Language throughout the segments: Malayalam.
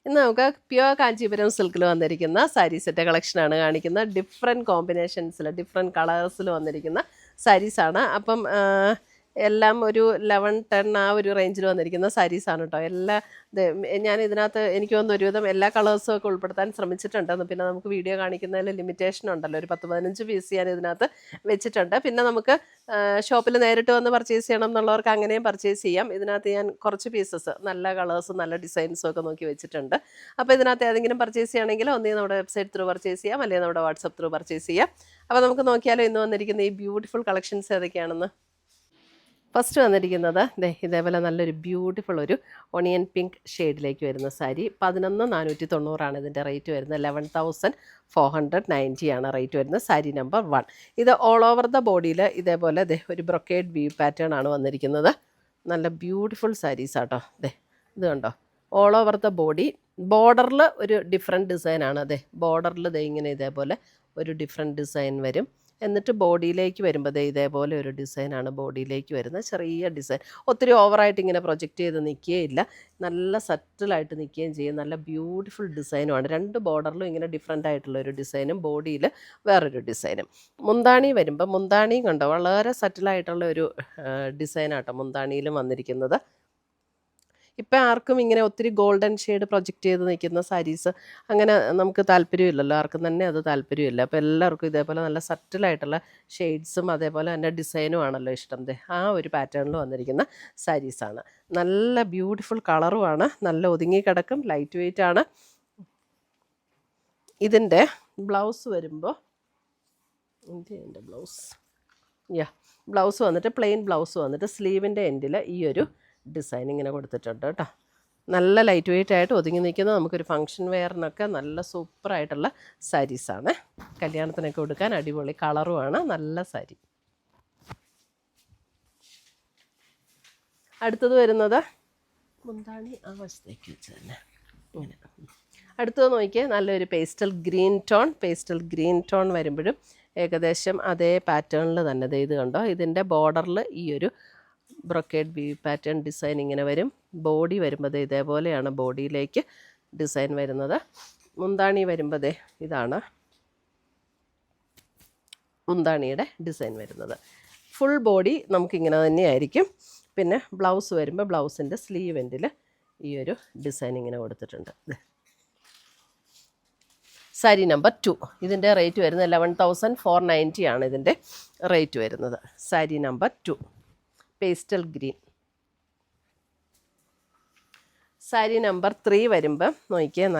ഇന്ന് നമുക്ക് പ്യുവർ കാഞ്ചീപുരം സിൽക്കിൽ വന്നിരിക്കുന്ന സാരി സെറ്റ് കളക്ഷനാണ് കാണിക്കുന്നത്. ഡിഫറെൻറ്റ് കോമ്പിനേഷൻസിൽ ഡിഫറെൻറ്റ് കളേഴ്സിൽ വന്നിരിക്കുന്ന സാരീസാണ്. അപ്പം എല്ലാം ഒരു 11-10 ആ ഒരു റേഞ്ചിൽ വന്നിരിക്കുന്ന സാരീസാണ് കേട്ടോ. ഞാൻ ഇതിനകത്ത് എനിക്ക് തോന്നുന്നു ഒരുവിധം എല്ലാ കളേഴ്സും ഒക്കെ ഉൾപ്പെടുത്താൻ ശ്രമിച്ചിട്ടുണ്ട്. പിന്നെ നമുക്ക് വീഡിയോ കാണിക്കുന്നതിൽ ലിമിറ്റേഷൻ ഉണ്ടല്ലോ, ഒരു 10-15 പീസ് ഞാൻ ഇതിനകത്ത് വെച്ചിട്ടുണ്ട്. പിന്നെ നമുക്ക് ഷോപ്പിൽ നേരിട്ട് വന്ന് പർച്ചേസ് ചെയ്യണം എന്നുള്ളവർക്ക് അങ്ങനെയും പർച്ചേസ് ചെയ്യാം. ഇതിനകത്ത് ഞാൻ കുറച്ച് പീസസ് നല്ല കളേഴ്സും നല്ല ഡിസൈൻസും ഒക്കെ നോക്കി വെച്ചിട്ടുണ്ട്. അപ്പോൾ ഇതിനകത്ത് ഏതെങ്കിലും പർച്ചേസ് ചെയ്യണമെങ്കിൽ ഒന്നെങ്കിൽ നമ്മുടെ വെബ്സൈറ്റ് ത്രൂ പർച്ചേസ് ചെയ്യാം, അല്ലെങ്കിൽ നമ്മുടെ വാട്സപ്പ് ത്രൂ പർച്ചേസ് ചെയ്യാം. അപ്പോൾ നമുക്ക് നോക്കിയാലോ ഇന്ന് വന്നിരിക്കുന്ന ഈ ബ്യൂട്ടിഫുൾ കളക്ഷൻസ് ഏതൊക്കെയാണെന്ന്. ഫസ്റ്റ് വന്നിരിക്കുന്നത് ഇതേപോലെ നല്ലൊരു ബ്യൂട്ടിഫുൾ ഒരു ഓണിയൻ പിങ്ക് ഷെയ്ഡിലേക്ക് വരുന്ന സാരി. 11,490 ഇതിൻ്റെ റേറ്റ് വരുന്നത്. 11,490 ആണ് റേറ്റ് വരുന്നത്. സാരി നമ്പർ 1. ഇത് ഓൾ ഓവർ ദ ബോഡിയിൽ ഇതേപോലെ ഒരു ബ്രൊക്കേഡ് വീവ് പാറ്റേൺ ആണ് വന്നിരിക്കുന്നത്. നല്ല ബ്യൂട്ടിഫുൾ സാരീസ് ആട്ടോ. ഇത് കണ്ടോ, ഓൾ ഓവർ ദ ബോഡി. ബോർഡറിൽ ഒരു ഡിഫറെൻറ്റ് ഡിസൈനാണ്. ബോർഡറിൽ ഇങ്ങനെ ഇതേപോലെ ഒരു ഡിഫറെൻറ്റ് ഡിസൈൻ വരും. എന്നിട്ട് ബോഡിയിലേക്ക് വരുമ്പോൾ ഇതേപോലെ ഒരു ഡിസൈനാണ് ബോഡിയിലേക്ക് വരുന്നത്. ചെറിയ ഡിസൈൻ, ഒത്തിരി ഓവറായിട്ട് ഇങ്ങനെ പ്രൊജക്റ്റ് ചെയ്ത് നിൽക്കുകയില്ല, നല്ല സറ്റിലായിട്ട് നിൽക്കുകയും ചെയ്യും. നല്ല ബ്യൂട്ടിഫുൾ ഡിസൈനുമാണ്. രണ്ട് ബോർഡറിലും ഇങ്ങനെ ഡിഫറെൻ്റ് ആയിട്ടുള്ളൊരു ഡിസൈനും ബോഡിയിൽ വേറൊരു ഡിസൈനും. മുന്താണി വരുമ്പോൾ മുന്താണിയും കണ്ടോ, വളരെ സറ്റിലായിട്ടുള്ള ഒരു ഡിസൈനാട്ടോ മുന്താണിയിലും വന്നിരിക്കുന്നത്. ഇപ്പം ആർക്കും ഇങ്ങനെ ഒത്തിരി ഗോൾഡൻ ഷെയ്ഡ് പ്രൊജക്റ്റ് ചെയ്ത് നിൽക്കുന്ന സാരീസ് അങ്ങനെ നമുക്ക് താല്പര്യമില്ലല്ലോ, ആർക്കും തന്നെ അത് താല്പര്യമില്ല. അപ്പോൾ എല്ലാവർക്കും ഇതേപോലെ നല്ല സറ്റിലായിട്ടുള്ള ഷെയ്ഡ്സും അതേപോലെ തന്നെ ഡിസൈനും ആണല്ലോ ഇഷ്ടം. ആ ഒരു പാറ്റേണിൽ വന്നിരിക്കുന്ന സാരീസാണ്. നല്ല ബ്യൂട്ടിഫുൾ കളറുമാണ്, നല്ല ഒതുങ്ങി കിടക്കും, ലൈറ്റ് വെയ്റ്റ് ആണ്. ഇതിൻ്റെ ബ്ലൗസ് വരുമ്പോൾ എൻ്റെ ബ്ലൗസ് വന്നിട്ട് പ്ലെയിൻ ബ്ലൗസ് വന്നിട്ട് സ്ലീവിൻ്റെ എൻഡിൽ ഈ ഒരു ഡിസൈൻ ഇങ്ങനെ കൊടുത്തിട്ടുണ്ട് കേട്ടോ. നല്ല ലൈറ്റ് വെയ്റ്റ് ആയിട്ട് ഒതുങ്ങി നിൽക്കുന്ന നമുക്കൊരു ഫങ്ഷൻ വെയറിനൊക്കെ നല്ല സൂപ്പറായിട്ടുള്ള സാരീസാണ്. കല്യാണത്തിനൊക്കെ കൊടുക്കാൻ അടിപൊളി കളറുമാണ്. നല്ല സാരി. അടുത്തത് വരുന്നത് മുന്താണി ആ വശത്തേക്ക് വെച്ച് തന്നെ ഇങ്ങനെ. അടുത്തത് നോക്കിയാൽ നല്ലൊരു പേസ്റ്റൽ ഗ്രീൻ ടോൺ വരുമ്പോഴും ഏകദേശം അതേ പാറ്റേണിൽ തന്നെ ഇത് കണ്ടോ. ഇതിൻ്റെ ബോർഡറിൽ ഈ ഒരു ബ്രൊക്കേഡ് വീവ് പാറ്റേൺ ഡിസൈൻ ഇങ്ങനെ വരും. ബോഡി വരുമ്പോൾ ഇതേപോലെയാണ് ബോഡിയിലേക്ക് ഡിസൈൻ വരുന്നത്. മുന്താണി വരുമ്പോൾ ഇതാണ് മുന്താണിയുടെ ഡിസൈൻ വരുന്നത്. ഫുൾ ബോഡി നമുക്കിങ്ങനെ തന്നെയായിരിക്കും. പിന്നെ ബ്ലൗസ് വരുമ്പോൾ ബ്ലൗസിൻ്റെ സ്ലീവ് എൻഡിൽ ഈ ഒരു ഡിസൈൻ ഇങ്ങനെ കൊടുത്തിട്ടുണ്ട്. സാരി നമ്പർ 2. ഇതിൻ്റെ റേറ്റ് വരുന്നത് 11,490 ആണ് ഇതിൻ്റെ റേറ്റ് വരുന്നത്. Sari number 2 pastel green. Sari number 3 വരുമ്പോൾ നോക്കിയാൽ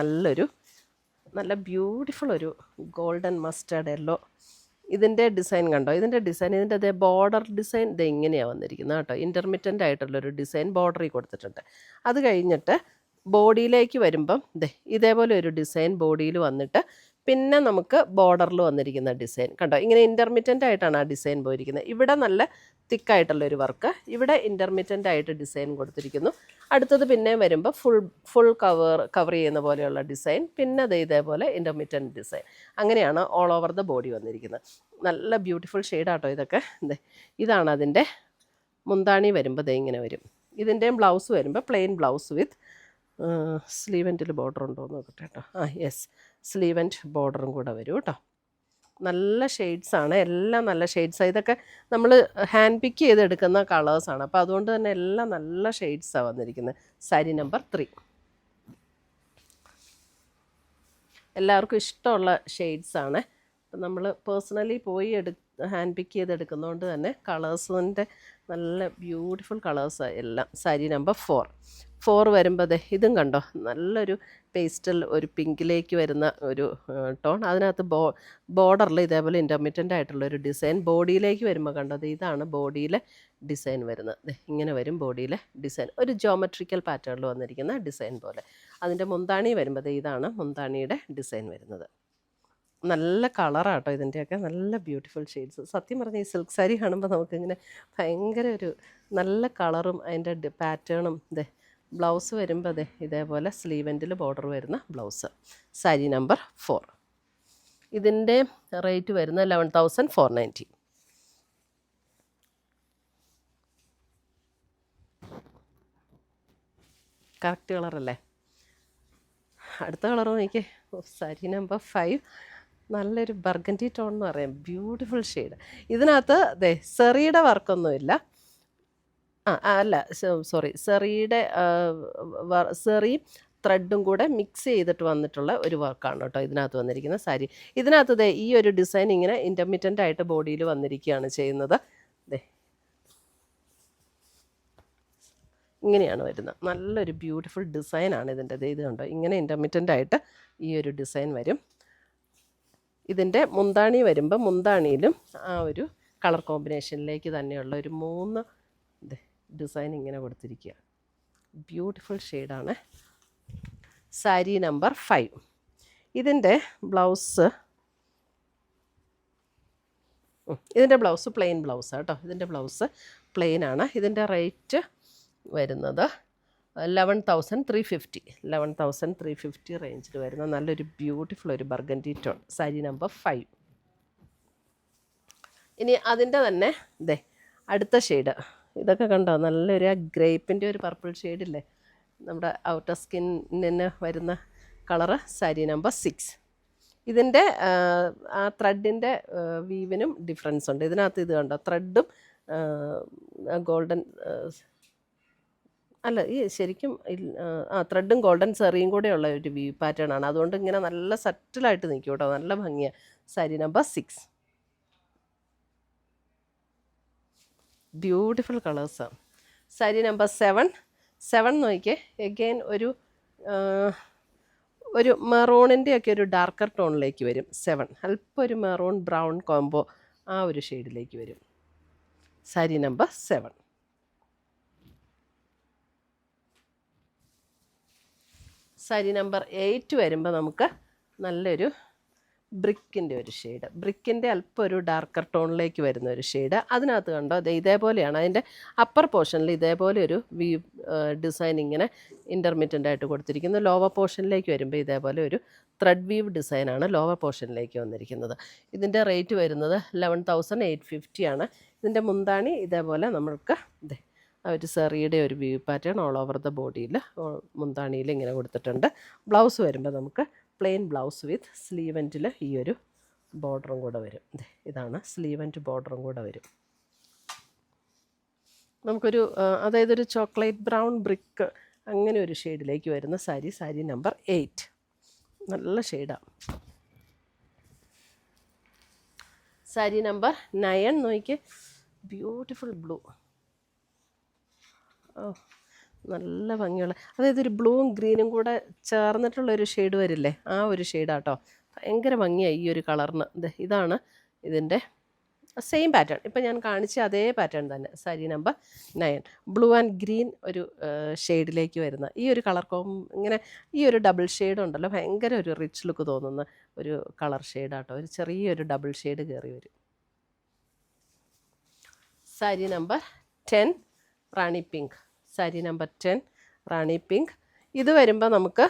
നല്ല ബ്യൂട്ടിഫുൾ ഒരു ഗോൾഡൻ മസ്റ്റേർഡ് യെല്ലോ. ഇതിൻ്റെ ഡിസൈൻ കണ്ടോ, ഇതിൻ്റെ ബോർഡർ ഡിസൈൻ ഇങ്ങനെയാണ് വന്നിരിക്കുന്നത് കേട്ടോ. ഇൻ്റർമിറ്റൻ്റ് ആയിട്ടുള്ളൊരു ഡിസൈൻ ബോർഡറിൽ കൊടുത്തിട്ടുണ്ട്. അത് കഴിഞ്ഞിട്ട് ബോഡിയിലേക്ക് വരുമ്പം ഇതേപോലെ ഒരു ഡിസൈൻ ബോഡിയിൽ വന്നിട്ട് പിന്നെ നമുക്ക് ബോർഡറിൽ വന്നിരിക്കുന്ന ഡിസൈൻ കണ്ടോ. ഇങ്ങനെ ഇൻ്റർമിറ്റൻ്റ് ആയിട്ടാണ് ആ ഡിസൈൻ പോയിരിക്കുന്നത്. ഇവിടെ നല്ല തിക്കായിട്ടുള്ളൊരു വർക്ക്, ഇവിടെ ഇൻ്റർമിറ്റൻ്റ് ആയിട്ട് ഡിസൈൻ കൊടുത്തിരിക്കുന്നു. അടുത്തത് പിന്നെ വരുമ്പോൾ ഫുൾ കവർ ചെയ്യുന്ന പോലെയുള്ള ഡിസൈൻ, പിന്നെ ഇതേപോലെ ഇൻ്റർമിറ്റൻ്റ് ഡിസൈൻ. അങ്ങനെയാണ് ഓൾ ഓവർ ദ ബോഡി വന്നിരിക്കുന്നത്. നല്ല ബ്യൂട്ടിഫുൾ ഷെയ്ഡാട്ടോ ഇതൊക്കെ. ഇതാണ് അതിൻ്റെ മുന്താണി വരുമ്പോൾ ഇങ്ങനെ വരും. ഇതിൻ്റെയും ബ്ലൗസ് വരുമ്പോൾ പ്ലെയിൻ ബ്ലൗസ് വിത്ത് സ്ലീവ് എൻഡിൽ ബോർഡർ ഉണ്ടോ എന്ന് നോക്കട്ടെ കേട്ടോ. യെസ്, സ്ലീവ് ആൻഡ് ബോർഡറും കൂടെ വരും കേട്ടോ. നല്ല ഷെയ്ഡ്സാണ്, എല്ലാം നല്ല ഷെയ്ഡ്സാണ്. ഇതൊക്കെ നമ്മൾ ഹാൻഡ് പിക്ക് ചെയ്തെടുക്കുന്ന കളേഴ്സാണ്. അപ്പോൾ അതുകൊണ്ട് തന്നെ എല്ലാം നല്ല ഷെയ്ഡ്സാണ് വന്നിരിക്കുന്നത്. സാരി നമ്പർ 3 എല്ലാവർക്കും ഇഷ്ടമുള്ള ഷെയ്ഡ്സാണ്. അപ്പം നമ്മൾ പേഴ്സണലി പോയി ഹാൻഡ് പിക്ക് ചെയ്തെടുക്കുന്നതുകൊണ്ട് തന്നെ കളേഴ്സിൻ്റെ നല്ല ബ്യൂട്ടിഫുൾ കളേഴ്സാണ് എല്ലാം. സാരി നമ്പർ 4 വരുമ്പോൾ ഇതും കണ്ടോ, നല്ലൊരു പേസ്റ്റൽ ഒരു പിങ്കിലേക്ക് വരുന്ന ഒരു ടോൺ. അതിനകത്ത് ബോർഡറിൽ ഇതേപോലെ ഇൻ്റർമിറ്റൻ്റ് ആയിട്ടുള്ളൊരു ഡിസൈൻ. ബോഡിയിലേക്ക് വരുമ്പോൾ കണ്ടോ, ഇതാണ് ബോഡിയിലെ ഡിസൈൻ വരുന്നത്. ഇങ്ങനെ വരും ബോഡിയിലെ ഡിസൈൻ, ഒരു ജോമെട്രിക്കൽ പാറ്റേണിൽ വന്നിരിക്കുന്ന ഡിസൈൻ പോലെ. അതിൻ്റെ മുന്താണി വരുമ്പോൾ ഇതാണ് മുന്താണിയുടെ ഡിസൈൻ വരുന്നത്. നല്ല കളറാട്ടോ ഇതിൻ്റെയൊക്കെ, നല്ല ബ്യൂട്ടിഫുൾ ഷെയ്ഡ്സ്. സത്യം പറഞ്ഞാൽ ഈ സിൽക്ക് സാരി കാണുമ്പോൾ നമുക്കിങ്ങനെ ഭയങ്കര ഒരു നല്ല കളറും അതിൻ്റെ പാറ്റേണും. ബ്ലൗസ് വരുമ്പോൾ ഇതേപോലെ സ്ലീവ് എൻഡിൽ ബോർഡർ വരുന്ന ബ്ലൗസ്. സാരി നമ്പർ 4. ഇതിൻ്റെ റേറ്റ് വരുന്നത് 11,490. കറക്റ്റ് കളറല്ലേ? അടുത്ത കളർ നോക്കിയേ. സാരി നമ്പർ 5 നല്ലൊരു ബർഗൻഡി ടോൺ എന്ന് പറയാം. Beautiful shade. ഇതിനകത്ത് ദേ സെറിയുടെ വർക്കൊന്നുമില്ല. അല്ല സോറി, സെറിയുടെ സെറി ത്രെഡും കൂടെ മിക്സ് ചെയ്തിട്ട് വന്നിട്ടുള്ള ഒരു വർക്കാണ് കേട്ടോ ഇതിനകത്ത് വന്നിരിക്കുന്ന സാരി. ഇതിനകത്ത് ദേ ഈ ഒരു ഡിസൈൻ ഇങ്ങനെ ഇൻ്റർമിറ്റൻ്റ് ആയിട്ട് ബോഡിയിൽ വന്നിരിക്കുകയാണ് ചെയ്യുന്നത്. ദേ ഇങ്ങനെയാണ് വരുന്നത്. നല്ലൊരു ബ്യൂട്ടിഫുൾ ഡിസൈനാണ് ഇതിൻ്റെ. ഇത് കണ്ടോ, ഇങ്ങനെ ഇൻ്റർമിറ്റൻ്റ് ആയിട്ട് ഈ ഒരു ഡിസൈൻ വരും. ഇതിൻ്റെ മുന്താണി വരുമ്പോൾ മുന്താണിയിലും ആ ഒരു കളർ കോമ്പിനേഷനിലേക്ക് തന്നെയുള്ള ഒരു 3 ഡിസൈൻ ഇങ്ങനെ കൊടുത്തിരിക്കുക. ബ്യൂട്ടിഫുൾ ഷെയ്ഡാണ്. സാരി നമ്പർ 5. ഇതിൻ്റെ ബ്ലൗസ് പ്ലെയിൻ ബ്ലൗസാണ് കേട്ടോ. ഇതിൻ്റെ ബ്ലൗസ് പ്ലെയിനാണ്. ഇതിൻ്റെ റേറ്റ് വരുന്നത് 11,350 റേഞ്ചിൽ വരുന്ന നല്ലൊരു ബ്യൂട്ടിഫുൾ ഒരു ബർഗൻഡി ടോൺ സാരി നമ്പർ 5. ഇനി അതിൻ്റെ തന്നെ അടുത്ത ഷെയ്ഡ് ഇതൊക്കെ കണ്ടോ, നല്ലൊരു ഗ്രേപ്പിൻ്റെ ഒരു പർപ്പിൾ ഷെയ്ഡില്ലേ, നമ്മുടെ ഔട്ടർ സ്കിന്നിന് വരുന്ന കളറ്. സാരി നമ്പർ 6. ഇതിൻ്റെ ആ ത്രെഡിൻ്റെ വീവിനും ഡിഫറൻസ് ഉണ്ട്. ഇതിനകത്ത് ഇത് കണ്ടോ, ത്രെഡും ഗോൾഡൻ അല്ല ഈ ശരിക്കും ത്രെഡും ഗോൾഡൻ സെറിയും കൂടെയുള്ള ഒരു വീവ് പാറ്റേൺ ആണ്. അതുകൊണ്ട് ഇങ്ങനെ നല്ല സറ്റിലായിട്ട് നിൽക്കും കേട്ടോ, നല്ല ഭംഗിയാണ്. സാരി നമ്പർ 6. ബ്യൂട്ടിഫുൾ കളേഴ്സാണ്. സാരി നമ്പർ 7 നോക്കിയേ. എഗെയിൻ ഒരു മെറൂണിൻ്റെ ഒക്കെ ഒരു ഡാർക്കർ ടോണിലേക്ക് വരും. 7 അല്പം ഒരു മെറൂൺ ബ്രൗൺ കോംബോ ആ ഒരു ഷെയ്ഡിലേക്ക് വരും. സാരി നമ്പർ 7. സാരി നമ്പർ 8 വരുമ്പോൾ നമുക്ക് നല്ലൊരു ബ്രിക്കിൻ്റെ ഒരു ഷെയ്ഡ്, ബ്രിക്കിൻ്റെ അല്പം ഒരു ഡാർക്കർ ടോണിലേക്ക് വരുന്ന ഒരു ഷെയ്ഡ്. അതിനകത്ത് കണ്ടോ ഇതേപോലെയാണ് അതിൻ്റെ അപ്പർ പോർഷനിൽ ഇതേപോലെ ഒരു വീവ് ഡിസൈൻ ഇങ്ങനെ ഇൻ്റർമിറ്റൻ്റ് ആയിട്ട് കൊടുത്തിരിക്കുന്നു. ലോവർ പോർഷനിലേക്ക് വരുമ്പോൾ ഇതേപോലെ ഒരു ത്രെഡ് വീവ് ഡിസൈനാണ് ലോവർ പോർഷനിലേക്ക് വന്നിരിക്കുന്നത്. ഇതിൻ്റെ റേറ്റ് വരുന്നത് 11,850 ആണ്. ഇതിൻ്റെ മുന്താണി ഇതേപോലെ നമ്മൾക്ക് ഒരു സെറിയുടെ ഒരു view pattern all over the ബോഡിയിൽ മുന്താണിയിൽ ഇങ്ങനെ കൊടുത്തിട്ടുണ്ട്. ബ്ലൗസ് വരുമ്പോൾ നമുക്ക് പ്ലെയിൻ ബ്ലൗസ് വിത്ത് സ്ലീവൻറ്റിൽ ഈ ഒരു ബോർഡറും കൂടെ വരും. ഇതാണ് സ്ലീവൻറ്റ് ബോർഡറും കൂടെ വരും. നമുക്കൊരു അതായത് ഒരു ചോക്ലേറ്റ് ബ്രൗൺ ബ്രിക്ക് അങ്ങനെ ഒരു ഷെയ്ഡിലേക്ക് വരുന്ന സാരി നമ്പർ 8. നല്ല ഷെയ്ഡാണ്. സാരി നമ്പർ 9 നോക്കിയേ. Beautiful blue. നല്ല ഭംഗിയുള്ള, അതായത് ഒരു ബ്ലൂവും ഗ്രീനും കൂടെ ചേർന്നിട്ടുള്ളൊരു ഷെയ്ഡ് വരില്ലേ, ആ ഒരു ഷെയ്ഡാട്ടോ. ഭയങ്കര ഭംഗിയായി ഈ ഒരു കളറിന്. ഇതാണ് ഇതിൻ്റെ സെയിം പാറ്റേൺ, ഇപ്പം ഞാൻ കാണിച്ച അതേ പാറ്റേൺ തന്നെ. Sari number 9 blue and green ഒരു ഷെയ്ഡിലേക്ക് വരുന്ന ഈ ഒരു കളർ ഇങ്ങനെ ഈ ഒരു ഡബിൾ ഷെയ്ഡ് ഉണ്ടല്ലോ, ഭയങ്കര ഒരു റിച്ച് ലുക്ക് തോന്നുന്ന ഒരു കളർ ഷെയ്ഡാട്ടോ. ഒരു ചെറിയൊരു ഡബിൾ ഷെയ്ഡ് കയറി വരും. സാരി നമ്പർ 10 റാണി പിങ്ക്. സാരി നമ്പർ 10 റാണി പിങ്ക്. ഇത് വരുമ്പോൾ നമുക്ക്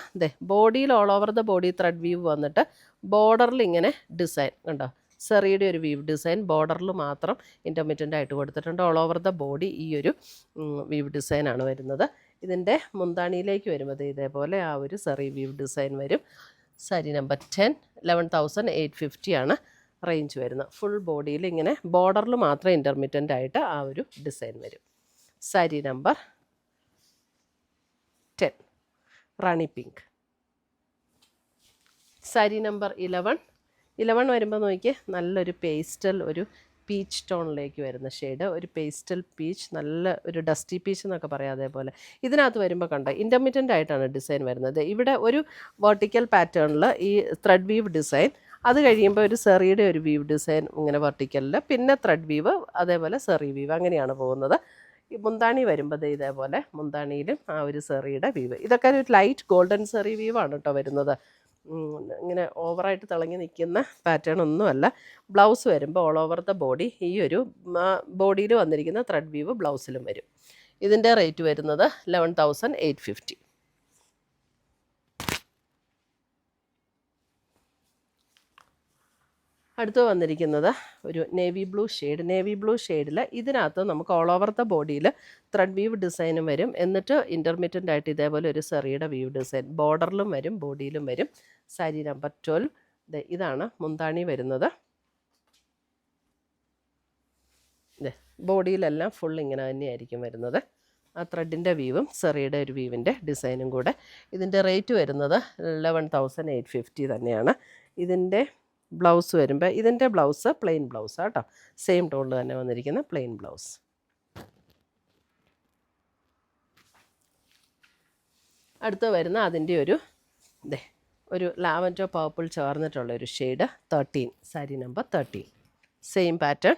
ബോഡിയിൽ all over the body thread we've വന്നിട്ട് ബോർഡറിൽ ഇങ്ങനെ ഡിസൈൻ കണ്ടോ, സെറിയുടെ ഒരു വീവ് ഡിസൈൻ ബോർഡറിൽ മാത്രം ഇൻ്റർമിറ്റൻ്റ് ആയിട്ട് കൊടുത്തിട്ടുണ്ട്. ഓൾ ഓവർ ദ ബോഡി ഈ ഒരു വീവ് ഡിസൈനാണ് വരുന്നത്. ഇതിൻ്റെ മുന്താണിയിലേക്ക് വരുമ്പോൾ ഇതേപോലെ ആ ഒരു സെറി വീവ് ഡിസൈൻ വരും. സാരി നമ്പർ 10 11,850 ആണ് റേഞ്ച് വരുന്നത്. ഫുൾ ബോഡിയിൽ ഇങ്ങനെ ബോർഡറിൽ മാത്രം ഇൻ്റർമിറ്റൻ്റ് ആയിട്ട് ആ ഒരു ഡിസൈൻ വരും. സാരി നമ്പർ 10 റാണി പിങ്ക്. സാരി നമ്പർ 11 വരുമ്പോൾ നോക്കിയേ, നല്ലൊരു പേസ്റ്റൽ ഒരു പീച്ച് ടോണിലേക്ക് വരുന്ന ഷെയ്ഡ്, ഒരു പേസ്റ്റൽ പീച്ച്, നല്ല ഒരു ഡസ്റ്റി പീച്ച് എന്നൊക്കെ പറയാം. അതേപോലെ ഇതിനകത്ത് വരുമ്പോൾ കണ്ടോ ഇൻ്റർമിറ്റൻ്റ് ആയിട്ടാണ് ഡിസൈൻ വരുന്നത്. ഇവിടെ ഒരു വെർട്ടിക്കൽ പാറ്റേണിൽ ഈ ത്രെഡ് വീവ് ഡിസൈൻ, അത് കഴിയുമ്പോൾ ഒരു സെറിയുടെ ഒരു വീവ് ഡിസൈൻ ഇങ്ങനെ വെർട്ടിക്കലിൽ, പിന്നെ ത്രെഡ് വീവ്, അതേപോലെ സെറി വീവ്, അങ്ങനെയാണ് പോകുന്നത്. ഈ മുന്താണി വരുമ്പോൾ ഇതേപോലെ മുന്താണിയിലും ആ ഒരു സെറിയുടെ വീവ്. ഇതൊക്കെ ഒരു ലൈറ്റ് ഗോൾഡൻ സെറി വീവാണ് കേട്ടോ വരുന്നത്. ഇങ്ങനെ ഓവറായിട്ട് തിളങ്ങി നിൽക്കുന്ന പാറ്റേൺ ഒന്നുമല്ല. ബ്ലൗസ് വരുമ്പോൾ ഓൾ ഓവർ ദ ബോഡി ഈ ഒരു ബോഡിയിൽ വന്നിരിക്കുന്ന ത്രെഡ് വീവ് ബ്ലൗസിലും വരും. ഇതിൻ്റെ റേറ്റ് വരുന്നത് 11,850. അടുത്ത് വന്നിരിക്കുന്നത് ഒരു നേവി ബ്ലൂ ഷെയ്ഡിൽ ഇതിനകത്ത് നമുക്ക് ഓൾ ഓവർ ദ ബോഡിയിൽ ത്രെഡ് വീവ് ഡിസൈനും വരും. എന്നിട്ട് ഇൻ്റർമീഡിയൻ്റ് ആയിട്ട് ഇതേപോലെ ഒരു സെറിയുടെ വീവ് ഡിസൈൻ ബോർഡറിലും വരും ബോഡിയിലും വരും. സാരി നമ്പർ 12. ഇതാണ് മുന്താണി വരുന്നത്. ബോഡിയിലെല്ലാം ഫുൾ ഇങ്ങനെ തന്നെയായിരിക്കും വരുന്നത്. ആ ത്രെഡിൻ്റെ വീവും സെറിയുടെ ഒരു വീവിൻ്റെ ഡിസൈനും കൂടെ. ഇതിൻ്റെ റേറ്റ് വരുന്നത് 11,850 തന്നെയാണ്. ഇതിൻ്റെ ബ്ലൗസ് വരുമ്പോൾ ഇതിൻ്റെ ബ്ലൗസ് പ്ലെയിൻ ബ്ലൗസ് കേട്ടോ. സെയിം ടോണിൽ തന്നെ വന്നിരിക്കുന്ന പ്ലെയിൻ ബ്ലൗസ്. അടുത്ത് വരുന്ന അതിൻ്റെ ഒരു ലാവൻഡർ പർപ്പിൾ ചേർന്നിട്ടുള്ള ഒരു shade 13. Sari number 13. Same pattern.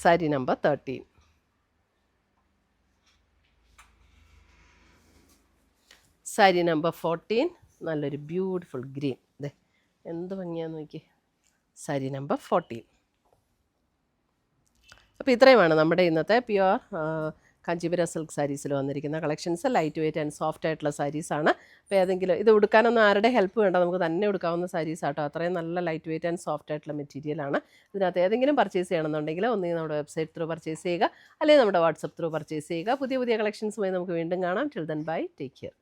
Sari number 13. Sari number 14. നല്ലൊരു ബ്യൂട്ടിഫുൾ ഗ്രീൻ. എന്ത് ഭംഗിയാന്ന് നോക്കി. സാരി നമ്പർ 14. അപ്പോൾ ഇത്രയുമാണ് നമ്മുടെ ഇന്നത്തെ പ്യുവർ കാഞ്ചീപുരം സിൽക്ക് സാരീസിൽ വന്നിരിക്കുന്ന collections. Light weight and soft ആയിട്ടുള്ള സാരീസാണ്. അപ്പോൾ ഏതെങ്കിലും ഇത് ഉടുക്കാനൊന്നും ആരുടെ ഹെൽപ്പ് വേണ്ട, നമുക്ക് തന്നെ ഉടുക്കാവുന്ന സാരീസ് ആട്ടോ. അത്രയും നല്ല ലൈറ്റ് വെയ്റ്റ് ആൻഡ് സോഫ്റ്റ് ആയിട്ടുള്ള മെറ്റീരിയലാണ്. ഇതിനകത്ത് ഏതെങ്കിലും പർച്ചേസ് ചെയ്യണമെന്നുണ്ടെങ്കിൽ ഒന്നുകിൽ നമ്മുടെ വെബ്സൈറ്റ് ത്രൂ പർച്ചേസ് ചെയ്യുക, അല്ലെങ്കിൽ നമ്മുടെ വാട്സപ്പ് ത്രൂ പർച്ചേസ് ചെയ്യുക. പുതിയ കളക്ഷൻസുമായി നമുക്ക് വീണ്ടും കാണാം. Till then bye, take care.